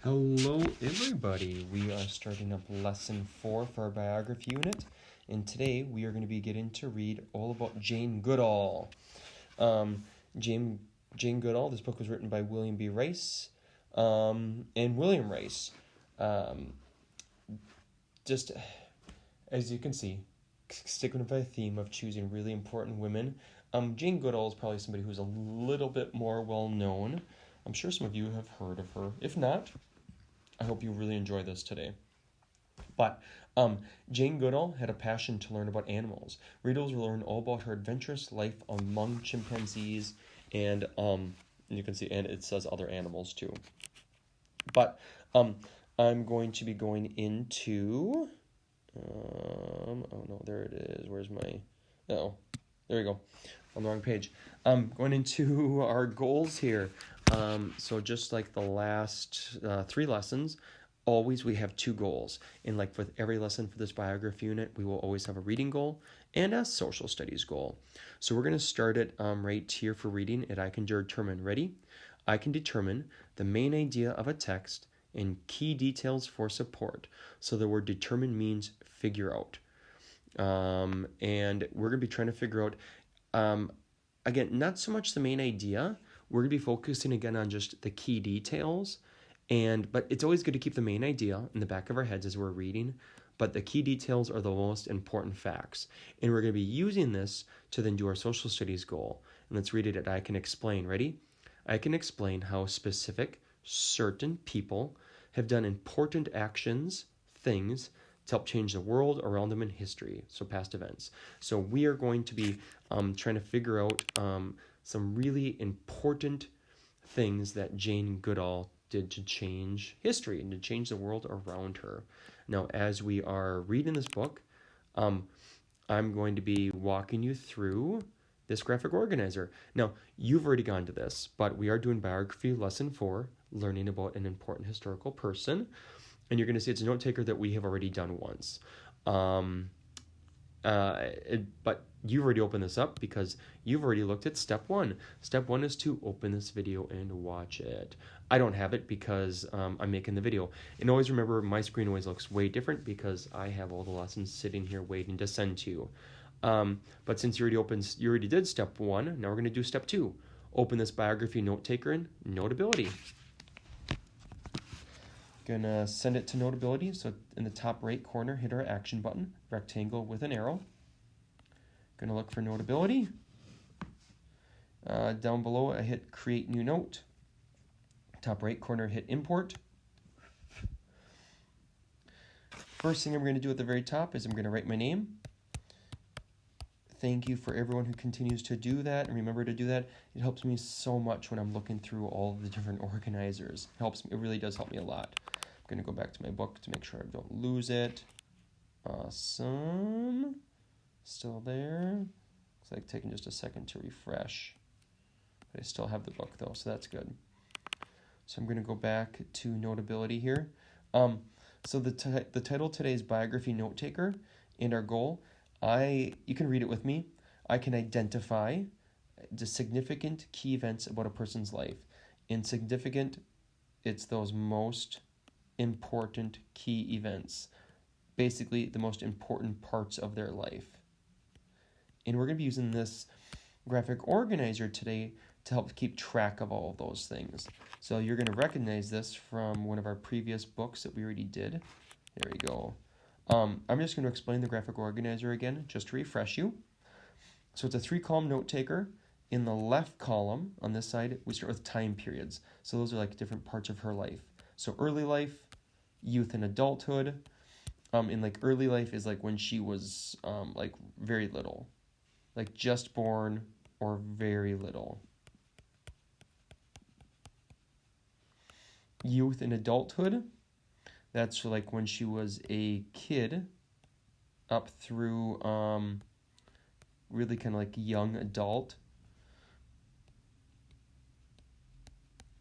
Hello, everybody. We are starting up lesson 4 for our biography unit, and today we are going to be getting to read all about Jane Goodall. Um, Jane Goodall. This book was written by William B. Rice and William Rice. Just as you can see, sticking with the theme of choosing really important women. Jane Goodall is probably somebody who's a little bit more well known. I'm sure some of you have heard of her. If not, I hope you really enjoy this today. But Jane Goodall had a passion to learn about animals. Readers will learn all about her adventurous life among chimpanzees, and you can see, and it says other animals too. But I'm going to be going into. Oh no, there it is. Where's my? Oh, there we go. On the wrong page. Going into our goals here. So just like the last 3 lessons, always we have 2 goals. And like with every lesson for this biography unit, we will always have a reading goal and a social studies goal. So we're going to start it right here for reading. And I can determine, ready? I can determine the main idea of a text and key details for support. So the word determine means figure out. And we're going to be trying to figure out, again, not so much the main idea. We're going to be focusing again on just the key details. But it's always good to keep the main idea in the back of our heads as we're reading. But the key details are the most important facts. And we're going to be using this to then do our social studies goal. And let's read it. I can explain. Ready? I can explain how specific, certain people have done important actions, things, to help change the world around them in history, so past events. So we are going to be trying to figure out some really important things that Jane Goodall did to change history and to change the world around her. Now, as we are reading this book, I'm going to be walking you through this graphic organizer. Now, you've already gone to this, but we are doing biography lesson 4, learning about an important historical person. And you're going to see it's a note taker that we have already done once. But you've already opened this up because you've already looked at step 1. Step 1 is to open this video and watch it. I don't have it because I'm making the video. And always remember, my screen always looks way different because I have all the lessons sitting here waiting to send to you. But since you already did step 1, now we're going to do step 2. Open this biography note taker in Notability. Gonna send it to Notability. So in the top right corner, hit our action button, rectangle with an arrow. Gonna look for Notability. Down below, I hit Create New Note. Top right corner, hit Import. First thing I'm going to do at the very top is I'm going to write my name. Thank you for everyone who continues to do that, and remember to do that. It helps me so much when I'm looking through all the different organizers. It really does help me a lot. I'm going to go back to my book to make sure I don't lose it. Awesome. Still there. Looks like taking just a second to refresh. But I still have the book though, so that's good. So I'm going to go back to Notability here. So the title today is Biography Note Taker, and our goal, you can read it with me. I can identify the significant key events about a person's life. In significant, it's those most important key events, basically the most important parts of their life. And we're going to be using this graphic organizer today to help keep track of all of those things. So you're going to recognize this from one of our previous books that we already did. There we go. I'm just going to explain the graphic organizer again, just to refresh you. So it's a 3-column note taker. In the left column, on this side, we start with time periods. So those are like different parts of her life. So early life, youth and adulthood. In like early life is like when she was like very little, like just born or very little. Youth and adulthood, that's like when she was a kid up through really kind of like young adult.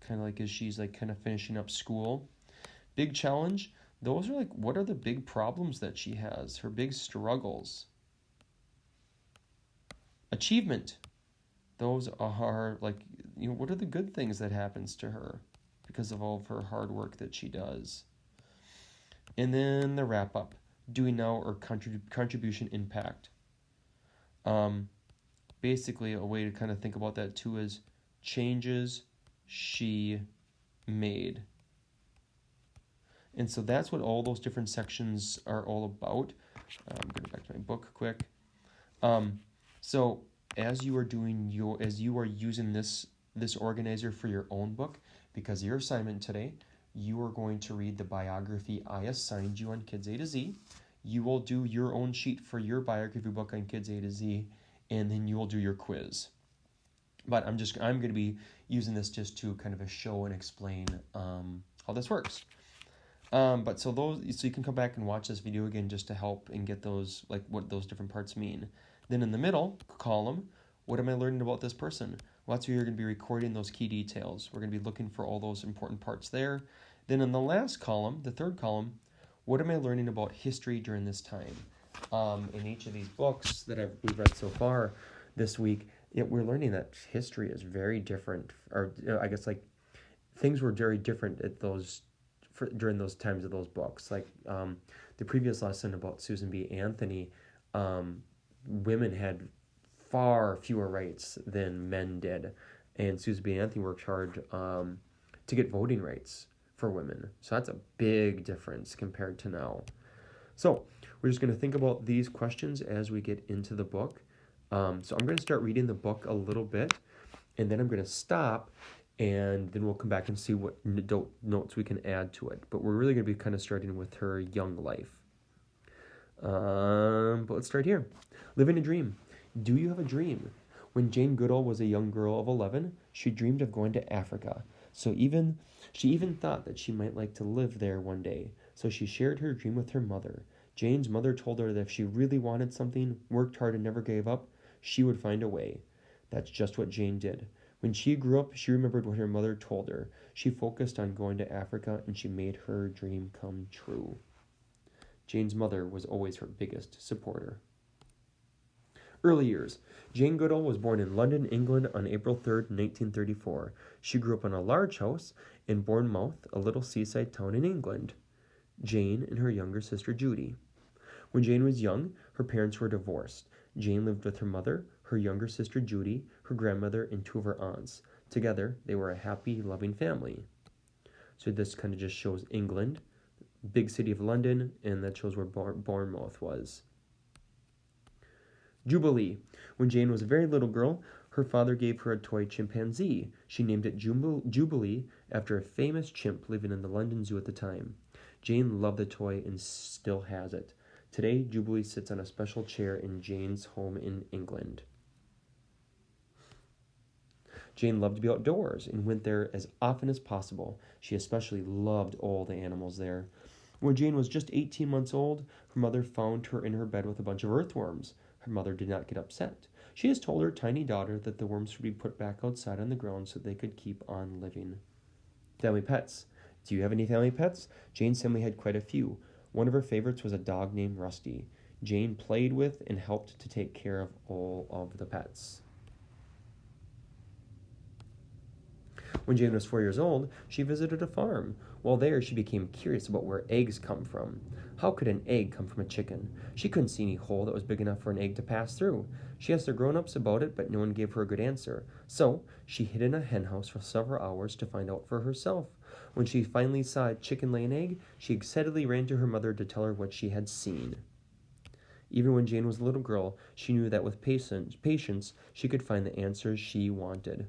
Kind of like as she's like kind of finishing up school. Big challenge, those are like, what are the big problems that she has? Her big struggles. Achievement, those are like, what are the good things that happens to her? because of all of her hard work that she does. And then the wrap up, doing now or contribution impact. Basically, a way to kind of think about that too is changes she made. And so that's what all those different sections are all about. I'm going back to my book quick. So as you are using this organizer for your own book, because your assignment today, you are going to read the biography I assigned you on Kids A to Z. You will do your own sheet for your biography book on Kids A to Z, and then you will do your quiz. But I'm going to be using this just to kind of show and explain how this works. So you can come back and watch this video again just to help and get those, like what those different parts mean. Then in the middle column, what am I learning about this person? Well, that's where you're going to be recording those key details. We're going to be looking for all those important parts there. Then in the last column, the third column, what am I learning about history during this time? In each of these books that we've read so far this week, we're learning that history is very different, or I guess like things were very different at during those times of those books. Like the previous lesson about Susan B. Anthony, women had far fewer rights than men did, and Susan B. Anthony worked hard to get voting rights for women. So that's a big difference compared to now. So we're just going to think about these questions as we get into the book. So I'm going to start reading the book a little bit, and then I'm going to stop, and then we'll come back and see what notes we can add to it. But we're really going to be kind of starting with her young life. But let's start here. Living a dream. Do you have a dream? When Jane Goodall was a young girl of 11, she dreamed of going to Africa. She even thought that she might like to live there one day. So she shared her dream with her mother. Jane's mother told her that if she really wanted something, worked hard and never gave up, she would find a way. That's just what Jane did. When she grew up, she remembered what her mother told her. She focused on going to Africa, and she made her dream come true. Jane's mother was always her biggest supporter. Early years. Jane Goodall was born in London, England on April 3rd, 1934. She grew up in a large house in Bournemouth, a little seaside town in England. Jane and her younger sister Judy. When Jane was young, her parents were divorced. Jane lived with her mother, her younger sister Judy, her grandmother, and two of her aunts. Together, they were a happy, loving family. So this kind of just shows England, big city of London, and that shows where Bournemouth was. Jubilee. When Jane was a very little girl, her father gave her a toy chimpanzee. She named it Jubilee after a famous chimp living in the London Zoo at the time. Jane loved the toy and still has it. Today, Jubilee sits on a special chair in Jane's home in England. Jane loved to be outdoors and went there as often as possible. She especially loved all the animals there. When Jane was just 18 months old, her mother found her in her bed with a bunch of earthworms. Her mother did not get upset. She has told her tiny daughter that the worms should be put back outside on the ground so they could keep on living. Family pets. Do you have any family pets? Jane's family had quite a few. One of her favorites was a dog named Rusty. Jane played with and helped to take care of all of the pets. When Jane was 4 years old, she visited a farm. While there, she became curious about where eggs come from. How could an egg come from a chicken? She couldn't see any hole that was big enough for an egg to pass through. She asked the grown-ups about it, but no one gave her a good answer. So, she hid in a henhouse for several hours to find out for herself. When she finally saw a chicken lay an egg, she excitedly ran to her mother to tell her what she had seen. Even when Jane was a little girl, she knew that with patience, she could find the answers she wanted.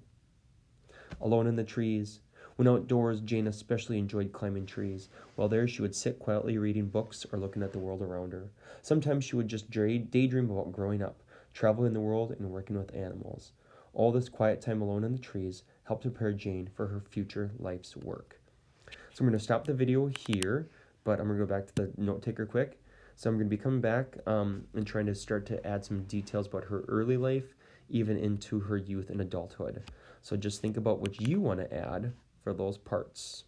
Alone in the trees. When outdoors, Jane especially enjoyed climbing trees. While there, she would sit quietly reading books or looking at the world around her. Sometimes she would just daydream about growing up, traveling the world, and working with animals. All this quiet time alone in the trees helped prepare Jane for her future life's work. So I'm going to stop the video here, but I'm going to go back to the note taker quick. So I'm going to be coming back and trying to start to add some details about her early life, even into her youth and adulthood. So just think about what you want to add for those parts.